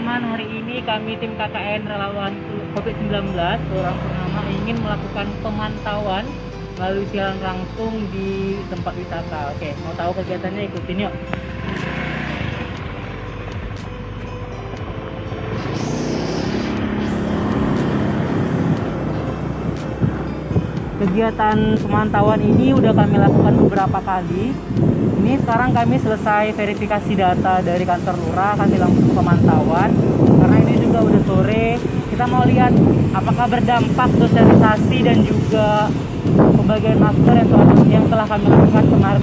teman-teman, hari ini kami tim KKN Relawan COVID-19 Kelurahan Purnama ingin melakukan pemantauan melalui siaran langsung di tempat wisata. Oke, mau tahu kegiatannya, ikutin yuk. Kegiatan pemantauan ini udah kami lakukan beberapa kali. Ini sekarang kami selesai verifikasi data dari kantor lurah, kami langsung pemantauan. Karena ini juga udah sore, kita mau lihat apakah berdampak sosialisasi dan juga pembagian masker yang telah kami lakukan kemarin.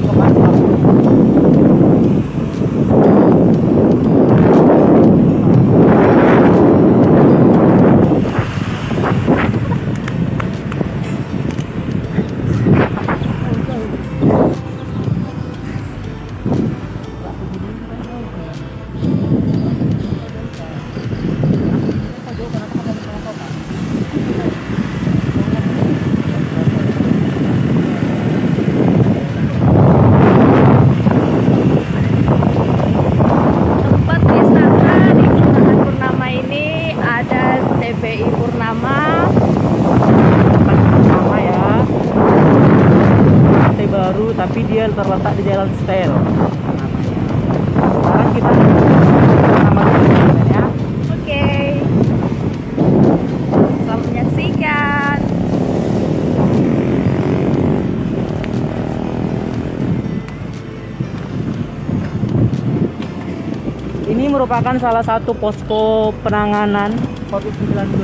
Tempat wisata di Kelurahan Purnama ini ada TBI Purnama. Sama ya, lantai baru tapi dia terletak di Jalan Stel namanya. Sekarang kita sama ya. Oke, selamat menyaksikan. Ini merupakan salah satu posko penanganan COVID-19.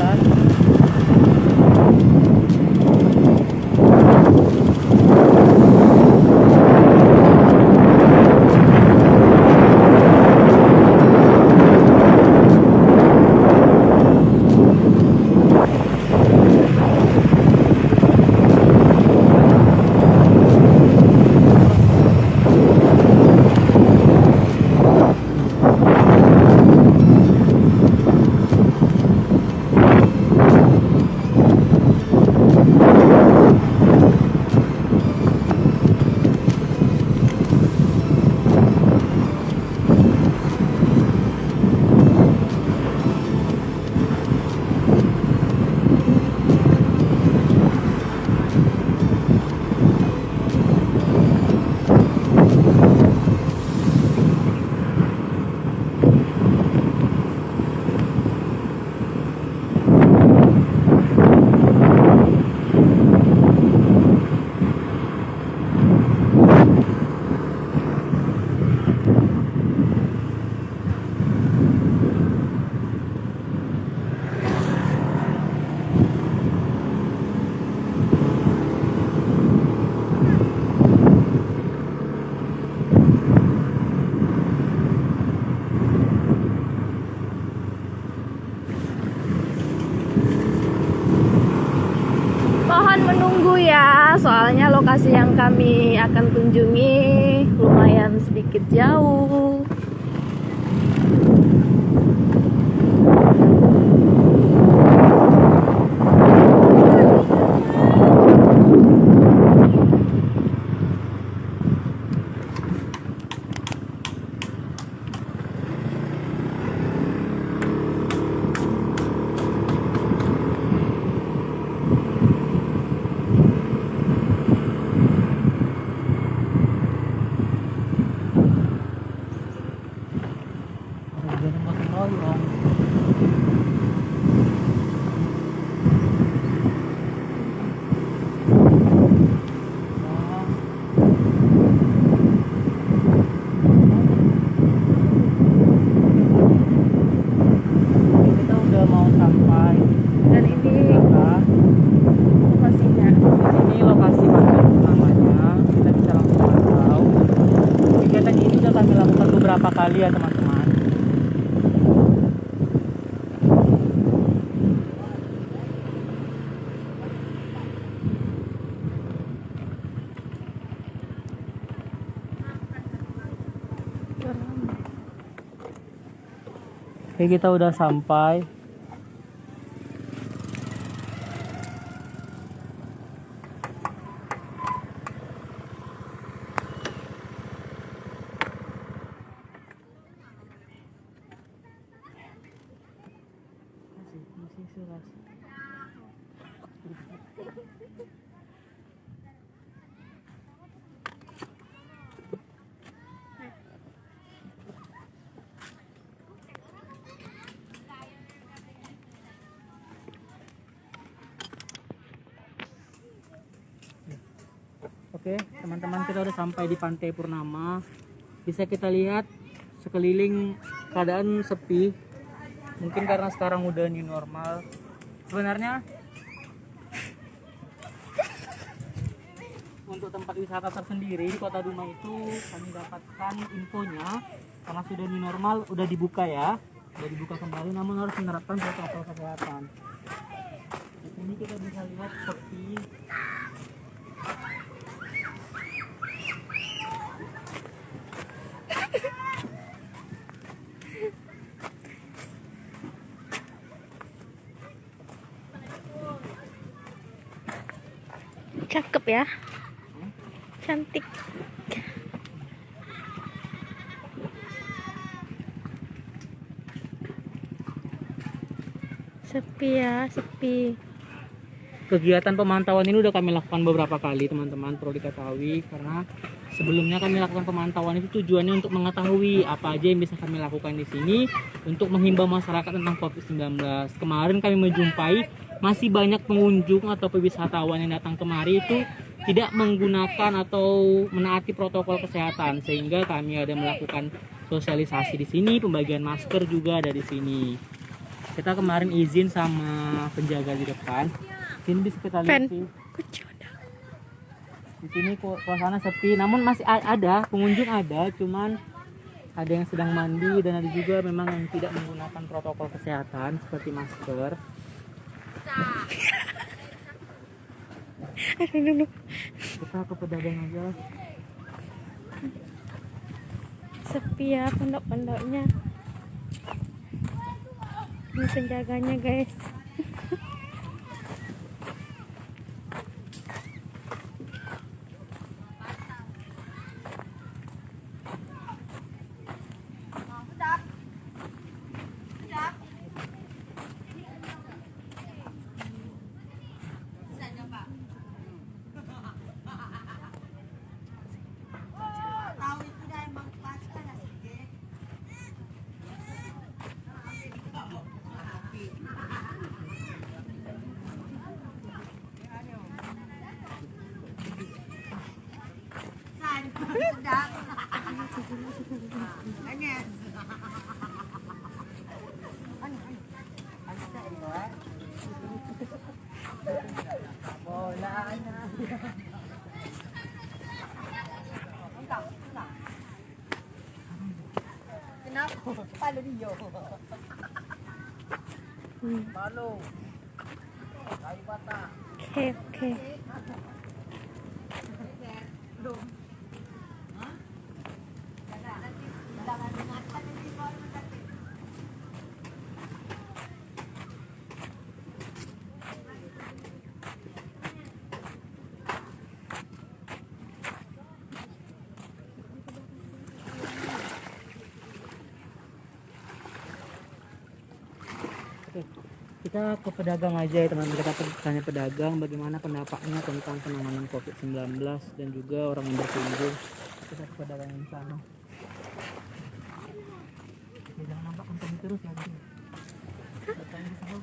Mohon menunggu ya, soalnya lokasi yang kami akan kunjungi lumayan sedikit jauh. Kita udah mau sampai. Dan ini lokasinya. Ini lokasi makan namanya. Kita bisa langsung pantau. Kegiatan ini sudah kami lakukan beberapa kali ya teman-teman. Oke, kita udah sampai. jelas. Oke, teman-teman, kita udah sampai di Pantai Purnama. Bisa kita lihat sekeliling keadaan sepi. Mungkin karena sekarang udah new normal. Sebenarnya untuk tempat wisata tersendiri di Kota Dumai itu kami dapatkan infonya karena sudah new normal, udah dibuka ya. Udah dibuka kembali, namun harus menerapkan protokol kesehatan. Di sini kita bisa lihat sepi. Cakep ya, cantik. Sepi ya, sepi. Kegiatan pemantauan ini udah kami lakukan beberapa kali, teman-teman, perlu diketahui, karena sebelumnya kami lakukan pemantauan itu tujuannya untuk mengetahui apa aja yang bisa kami lakukan di sini untuk menghimbau masyarakat tentang COVID-19. Kemarin kami menjumpai masih banyak pengunjung atau wisatawan yang datang kemari itu tidak menggunakan atau menaati protokol kesehatan, sehingga kami ada melakukan sosialisasi di sini, pembagian masker juga ada di sini. Kita kemarin izin sama penjaga di depan. Sini bisa kita lihat sih. Di sini suasana sepi, namun masih ada pengunjung, ada, cuman ada yang sedang mandi dan ada juga memang yang tidak menggunakan protokol kesehatan seperti masker. Kita ke pedagang aja. Sepi ya pondok-pondoknya. Ini penjaganya guys. Oke, oke. Kita ke pedagang aja ya teman-teman. Kita tanya pedagang bagaimana pendapatnya tentang penanganan COVID-19 dan juga orang yang berkunjung. Kita ke pedagang yang sana. Ya, jangan nampak konten terus ya. Bertanya di sana.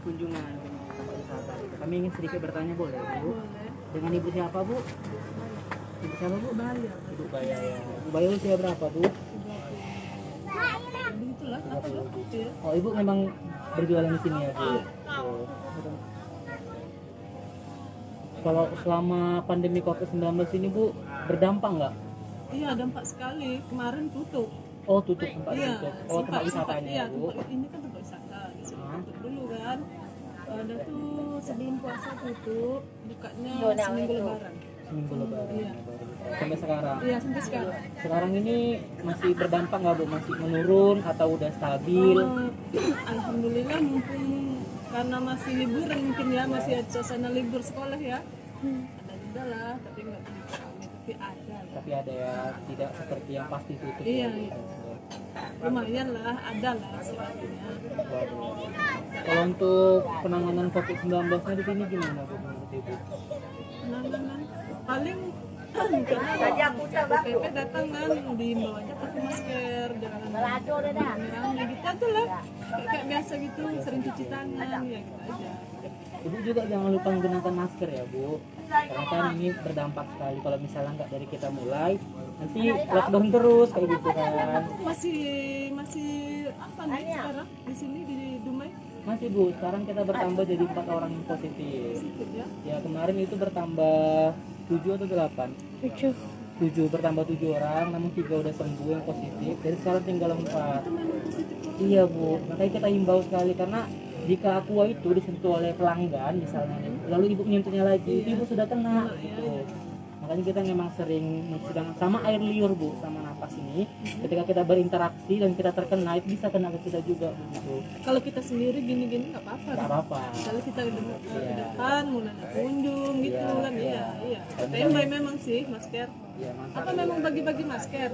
Kunjungan tempat wisata. Kami ingin sedikit bertanya, boleh Bu? Dengan ibu siapa Bu? Ibu siapa Bu? Baya. Ibu Baya ya. Ibu Baya usia berapa Bu? Begitulah, apa dong gitu ya. Oh, ibu memang berjualan di sini ya, Bu? Oh. Kalau selama pandemi COVID-19 ini, Bu, berdampak nggak? Iya, dampak sekali. Kemarin tutup. Oh, tutup tempat Iya, tutup. Oh, tempat wisatanya, iya, Bu. ini kan tempat wisata. Di sini Ah. tutup dulu kan. Ada tuh sebelum puasa tutup, bukanya seminggu lebaran. Seminggu lebaran Iya. baru buka. Sampai sekarang. Iya, sampai sekarang. Sekarang ini masih berdampak nggak, Bu? Masih menurun atau udah stabil? Alhamdulillah mumpung karena masih liburan mungkin ya, masih ada suasana libur sekolah ya. Ada juga lah, tapi nggak begitu ramai, tapi ada lah. Tapi ada ya, tidak seperti yang pasti tutup. Iya, ya. iya. Lumayan lah, ada lah sebagainya. Kalau untuk penanganan COVID-19-nya di sini gimana, Bu, menurut Ibu? Penanganan paling karena BPP datang kan diimbau aja pakai masker, jangan rame-rame gitu aja lah, kayak biasa gitu, sering cuci tangan ya gitu aja. Ibu juga jangan lupa menggunakan masker ya, Bu, karena kan ini berdampak sekali kalau misalnya nggak dari kita mulai nanti lockdown terus kayak gitu kan. Masih apa nih sekarang di sini di Dumai Masih, Bu, sekarang kita bertambah jadi 4 orang yang positif. sedikit ya. Ya kemarin itu bertambah 7 atau 8? 7 bertambah 7 orang, namun 3 udah sembuh yang positif. Jadi sekarang tinggal 4. Iya, Bu, makanya kita himbau sekali karena jika aqua itu disentuh oleh pelanggan misalnya nih, lalu ibu menyentuhnya lagi, ibu sudah kena gitu. Makanya kita memang sering mencuci sama air liur, Bu, sama napas ini. Ketika kita berinteraksi dan kita terkena, itu bisa kena ke kita juga begitu. Kalau kita sendiri gini-gini nggak apa-apa. Nggak apa-apa. Kalau kita udah Iya. di depan mulai ada kunjung gitu Iya, kan, iya. iya. Dan Standby memang sih masker. Iya, mantap. Apa memang bagi-bagi masker?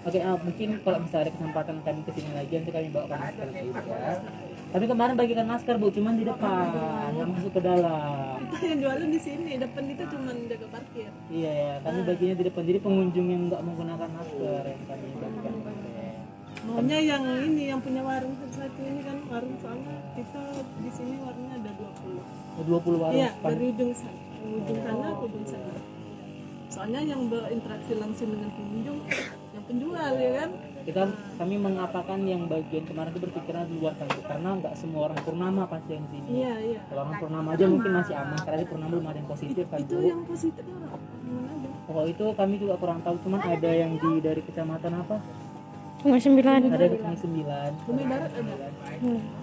Oke, mungkin kalau misalnya ada kesempatan kami kesini lagi nanti kami bawakan masker ke ibu ya. Tapi kemarin bagikan masker, Bu, cuman di depan, nggak masuk ke dalam. Kita yang jualan di sini, depan itu cuma jaga parkir. Iya ya, kami baginya di depan. Jadi pengunjung yang nggak menggunakan masker yang kami bagikan. Maunya yang ini, yang punya warung satu ini kan, warung soalnya kita di sini warungnya ada 20. 20 warung. Iya, dari ujung sana ke ujung sana. Soalnya yang berinteraksi langsung dengan pengunjung, yang penjual ya kan. Kami mengapakan yang bagian kemarin itu berpikiran di luar kan, Bu, karena nggak semua orang purnama pasti yang sini. Iya, iya. Kalau orang purnama aja mungkin masih aman, karena di purnama belum ada yang positif kan, Itu Bu. yang positif orang mana ada? Oh itu kami juga kurang tahu, cuman ada yang dari kecamatan apa? Cuma 9. Ada di Sungai 9. Dumai Barat ada.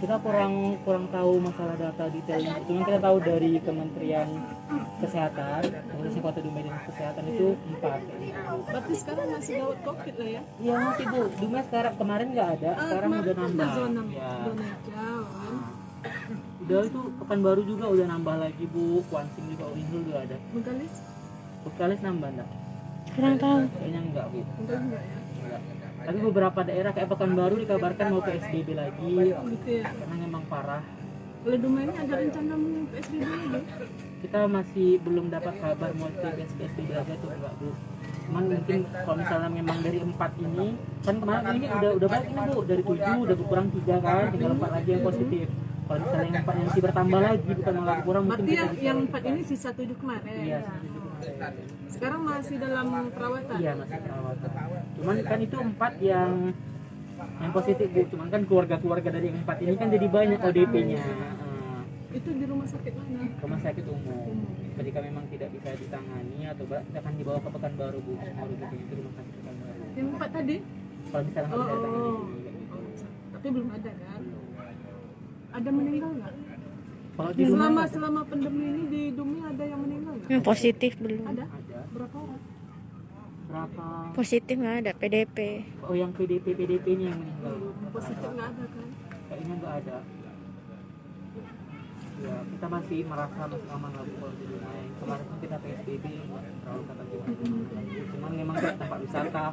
Kita kurang tahu masalah data detailnya, cuman kita tahu dari Kementerian Kesehatan, Kabupaten Kota Dumai Dinas Kesehatan itu 4. Berarti sekarang masih gawat COVID lah ya? Iya masih, Bu, Dumai sekarang kemarin nggak ada, sekarang udah nambah. Zona Ya. zona hijau kan. Udah itu Pekanbaru juga udah nambah lagi, Bu, Kuansing juga juga ada. Bengkalis? Bengkalis nambah enggak? Kurang tahu. Kayaknya enggak, Bu. Bengkalis enggak ya? Enggak. Tapi beberapa daerah kayak Pekanbaru dikabarkan mau PSBB lagi Gitu ya. karena memang parah. Kalau Dumai ini ada rencana mau PSBB lagi? Kita masih belum dapat kabar mau PSBB lagi atau enggak, Bu. Cuman mungkin kalau misalnya memang dari 4 ini, kan kemarin ini udah baik ini, Bu, dari 7 udah berkurang 3 kan, tinggal 4 lagi yang positif. Kalau misalnya yang 4 yang masih bertambah lagi bukan malah berkurang, mungkin Berarti kita bisa yang 4 ini sisa 7 kemarin. iya, Sekarang masih dalam perawatan. iya masih perawatan. Cuman kan itu 4 yang positif, Bu. Cuman kan keluarga-keluarga dari yang 4 ini kan jadi banyak ODP-nya. Itu di rumah sakit mana? Rumah sakit umum. Ketika memang tidak bisa ditangani atau kita akan dibawa ke Pekanbaru, Bu. Semua ODP-nya itu rumah sakit Pekanbaru. Yang 4 tadi? Kalau misalnya nggak bisa ditangani di sini, kayak gitu. Tapi belum ada kan? Ada meninggal nggak? Kalau di rumah Selama pandemi ini di Dumai ada yang meninggal nggak? Yang positif belum. Ada? ada Berapa orang? berapa? Positif nggak ada PDP. Oh, yang PDP-nya yang meninggal, Bu. Yang positif nggak ada kan? Kayaknya nggak ada. Ya, kita masih merasa masih aman lah, Bu, kalau di rumah. Kemarin kan kita PSBB nggak terlalu kata gimana. Cuman memang kayak tempat wisata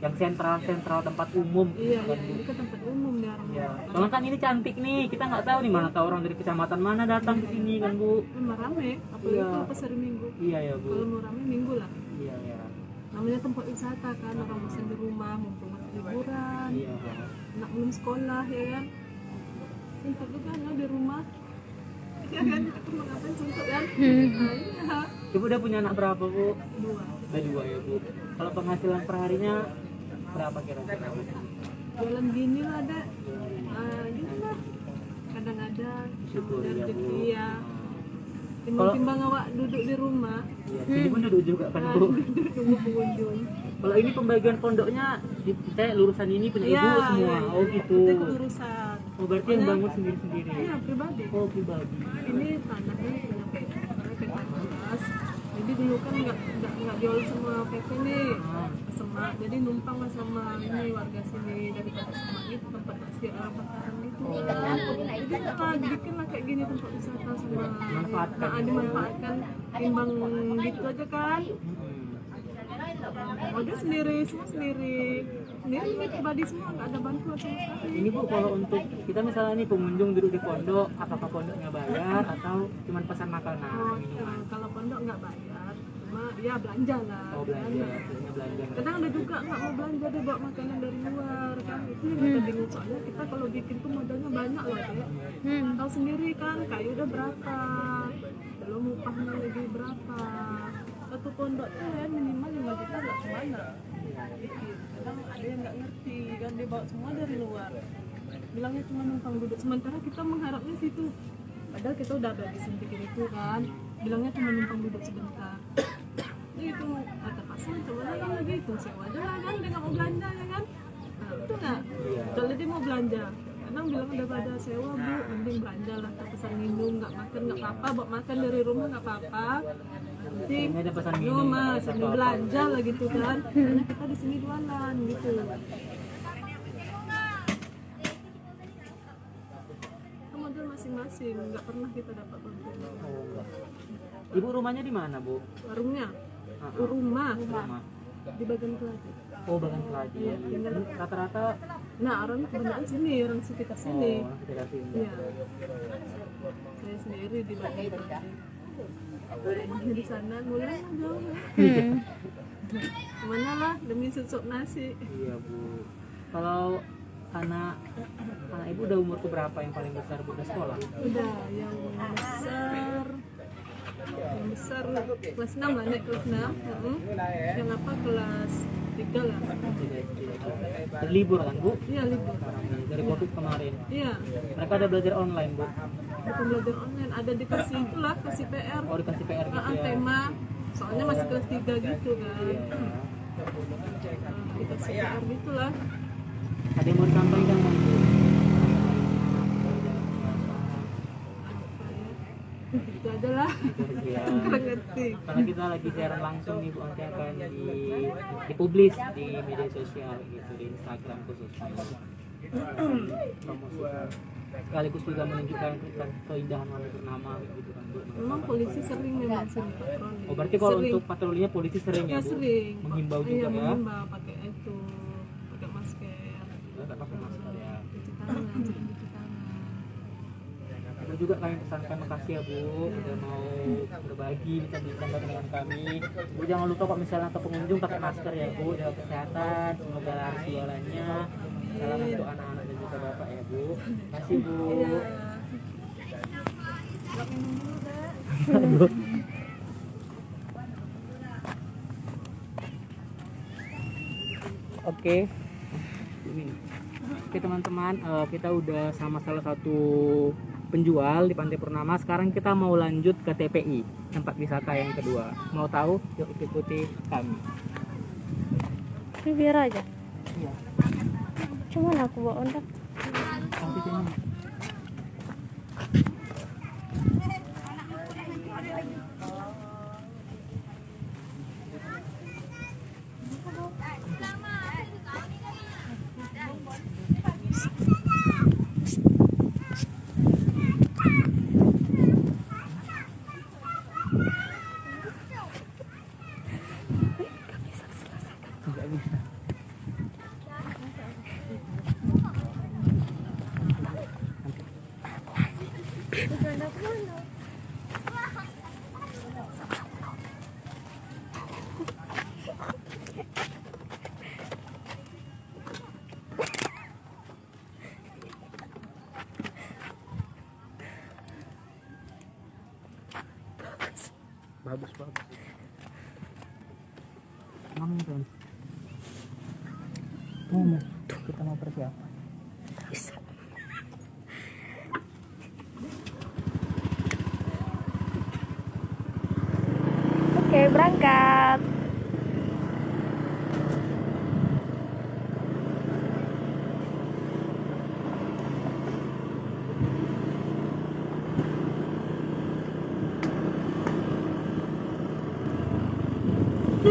yang sentral tempat umum Iya, kan, iya. Bu. Ini kan tempat umum nih orang. Ya, soalnya kan ini cantik nih, kita nggak tahu nih mana tahu orang dari kecamatan mana datang ke sini kan, Bu. Memang rame, apalagi Iya. kalau pas hari Minggu. Iya ya, Bu. Kalau mau rame Minggu lah. Iya ya. Namanya tempat wisata kan, orang bosan di rumah, mumpung masih liburan, Iya. anak belum sekolah ya kan. Suntuk juga no, di rumah. Ya kan, kita mau ngapain suntuk kan? Nah, iya. Ibu udah punya anak berapa, Bu? 2. Udah 2 ya, Bu. Kalau penghasilan perharinya berapa kira-kira, Bu? jualan gini lah ada gitu lah kadang-kadang Syukur ada ya, Bu. rezeki ya timbang-timbang awak duduk di rumah Iya, sini pun duduk juga kan Bu. tunggu pengunjung. Kalau ini pembagian pondoknya saya lulusan ini punya ibu Iya, semua. iya. Oh gitu. Itu kelurusan. Oh berarti yang bangun sendiri-sendiri. Iya pribadi. Oh pribadi. Ini tanahnya punya PP, PP 14. Jadi dulu kan nggak jual semua PP nih, semak. Jadi numpang lah sama ini warga sini dari kota semak itu tempat bakaran itu. Jadi kita bikin lah kayak gini tempat wisata sama Manfaatkan. dimanfaatkan timbang gitu aja kan. Modal sendiri, semua sendiri pribadi semua, nggak ada bantuan sama sekali. Ini Bu kalau untuk kita misalnya nih pengunjung duduk di pondok, apakah pondoknya bayar atau cuma pesan makanan? Minuman? Kalau pondok nggak bayar, cuma ya belanja lah. Oh belanja, biasanya belanja. Kadang ada juga nggak mau belanja deh bawa makanan dari luar kan itu yang kita bingung soalnya kita kalau bikin tuh modalnya banyak loh ya. Tahu sendiri kan kayu udah berapa, belum upahnya lagi berapa. Satu pondok tuh ya minimal 5 juta nggak kemana. Bikin. Kadang ada yang nggak ngerti kan dia bawa semua dari luar. Bilangnya cuma numpang duduk sementara kita mengharapnya situ. Padahal kita udah habisin bikin itu kan. Bilangnya cuma numpang duduk sebentar. Itu kata pasien coba lagi itu sewa aja lah kan dia nggak mau belanja ya kan. Nah itu nggak. Kalau dia mau belanja kadang bilang daripada sewa bu mending belanja lah pesan minum nggak makan nggak apa-apa bawa makan dari rumah nggak apa-apa penting Ini ada pesan minum mas sambil belanja lah gitu kan karena kita di sini jualan gitu. Kita modal masing-masing nggak pernah kita dapat bantuan. Ibu rumahnya di mana Bu? Warungnya rumah di bagian Keladi. Oh bagian Keladi. Iya, tinggal. Rata-rata. Nah orang kebanyakan sini orang sekitar sini. Oh sekitar sini. Iya. Saya sendiri di bagian Keladi. Rumahnya di sana mulai jauh. Mana lah demi susuk nasi. Iya Bu. Kalau anak ibu udah umur berapa yang paling besar Bu udah sekolah? Udah yang besar kelas 6 lah naik kelas 6. Yang apa kelas 3 lah. Libur kan Bu? Iya libur. Dari COVID kemarin. Iya. Mereka ada belajar online Bu. Bukan belajar online ada dikasih itulah kasih PR. Oh dikasih PR gitu ya. Tema soalnya masih kelas 3 gitu kan. Iya. Dikasih PR gitulah. Ada yang mau disampaikan Bang? Itu aja lah. Ya. Kurang ngerti. Karena kita lagi siaran langsung nih Bu, nanti akan dipublish di media sosial gitu, di Instagram khususnya. Promosikan. Sekaligus juga menunjukkan keindahan Wali Purnama gitu kan Bu. Memang polisi sering memang sering patroli. Oh berarti kalau Sering. untuk patrolinya polisi sering ya Ya Bu? sering. Menghimbau Iya, juga ya? menghimbau pakai itu, pakai masker. Nggak pakai masker ya. Cuci tangan, sering cuci tangan. Kita juga kami pesankan makasih ya Bu, udah mau berbagi bincang-bincang dengan kami. Bu jangan lupa Pak misalnya ke pengunjung pakai masker ya Bu, jaga kesehatan, semoga laris jualannya. Salam untuk anak-anak dan juga Bapak ya Bu. Terima kasih Bu. Iya. Nggak minum dulu dah. Oke. Oke teman-teman, kita udah sama salah satu penjual di Pantai Purnama. Sekarang kita mau lanjut ke TPI, tempat wisata yang kedua. Mau tahu? Yuk ikuti kami. Ini biar aja. Iya. Cuman aku bawa ondak. Sampai sini. Nggak bisa. Bagus bagus. Mana kan? Oh, kita mau persiapan. Bisa. Oke, berangkat.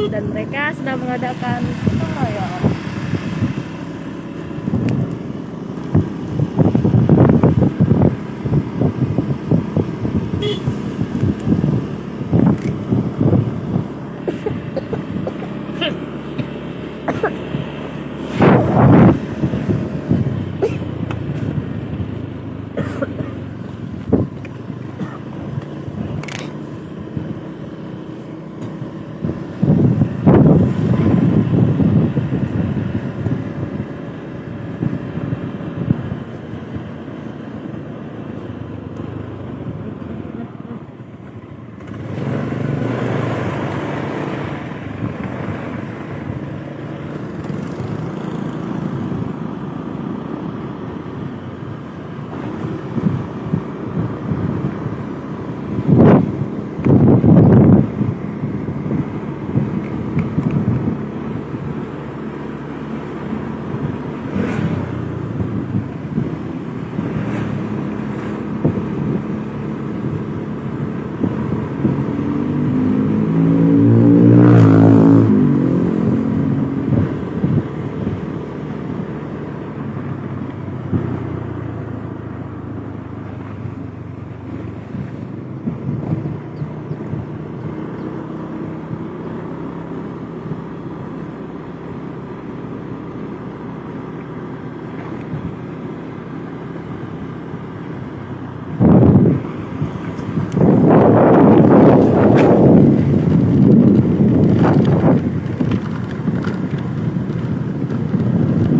Dan mereka sedang mengadakan perayaan.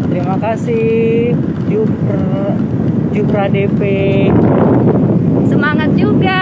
Terima kasih Jupra DP. Semangat juga.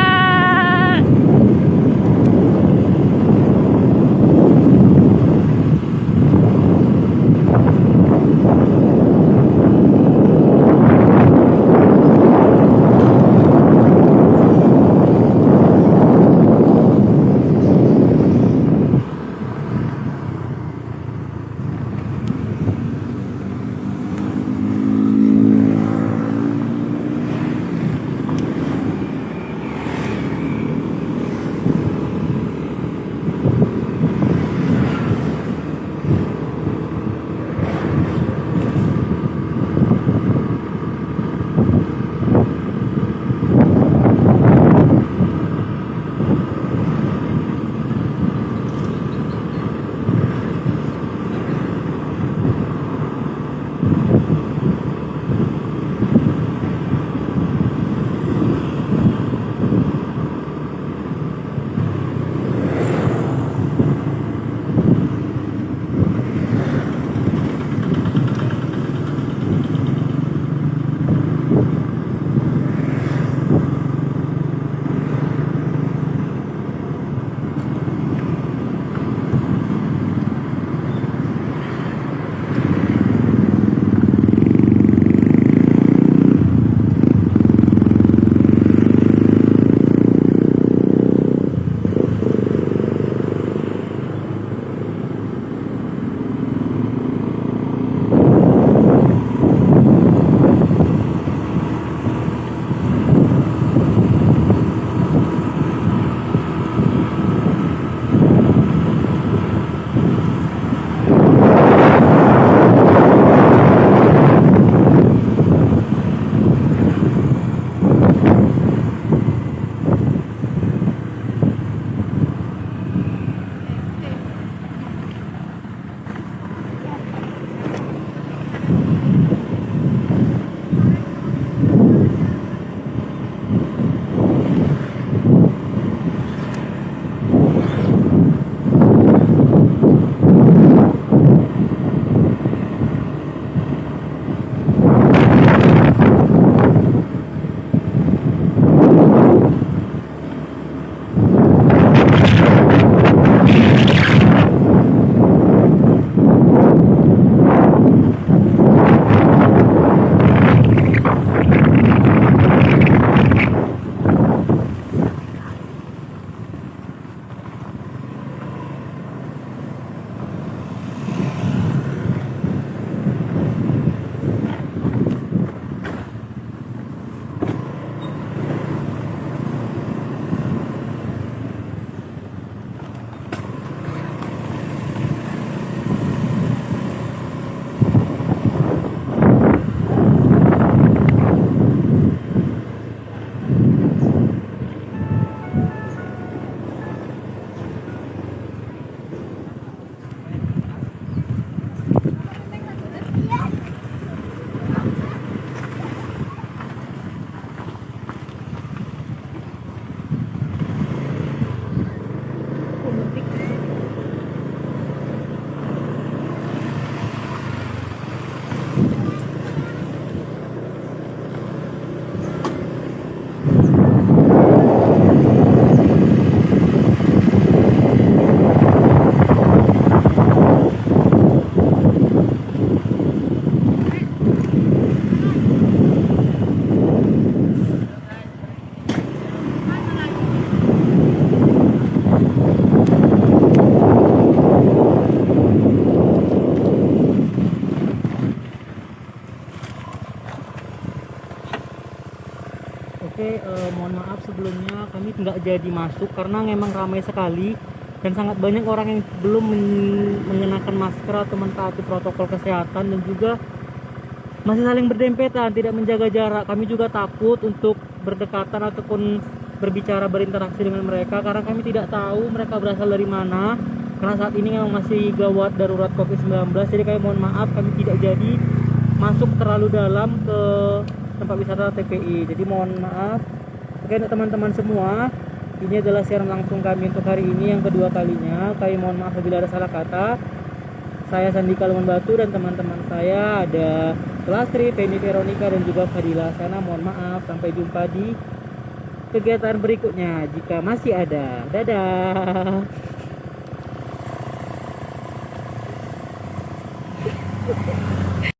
sebelumnya kami nggak jadi masuk karena memang ramai sekali dan sangat banyak orang yang belum mengenakan masker atau mentaati protokol kesehatan dan juga masih saling berdempetan, tidak menjaga jarak. Kami juga takut untuk berdekatan ataupun berbicara, berinteraksi dengan mereka karena kami tidak tahu mereka berasal dari mana. Karena saat ini memang masih gawat darurat COVID-19, jadi kami mohon maaf kami tidak jadi masuk terlalu dalam ke tempat wisata TPI. Jadi mohon maaf. Oke, untuk teman-teman semua, ini adalah siaran langsung kami untuk hari ini yang kedua kalinya. Kami mohon maaf apabila ada salah kata. Saya Sandika Luman Batu dan teman-teman saya ada Lastri, Penny Veronica dan juga Fadila Sana. Mohon maaf, sampai jumpa di kegiatan berikutnya jika masih ada. Dadah.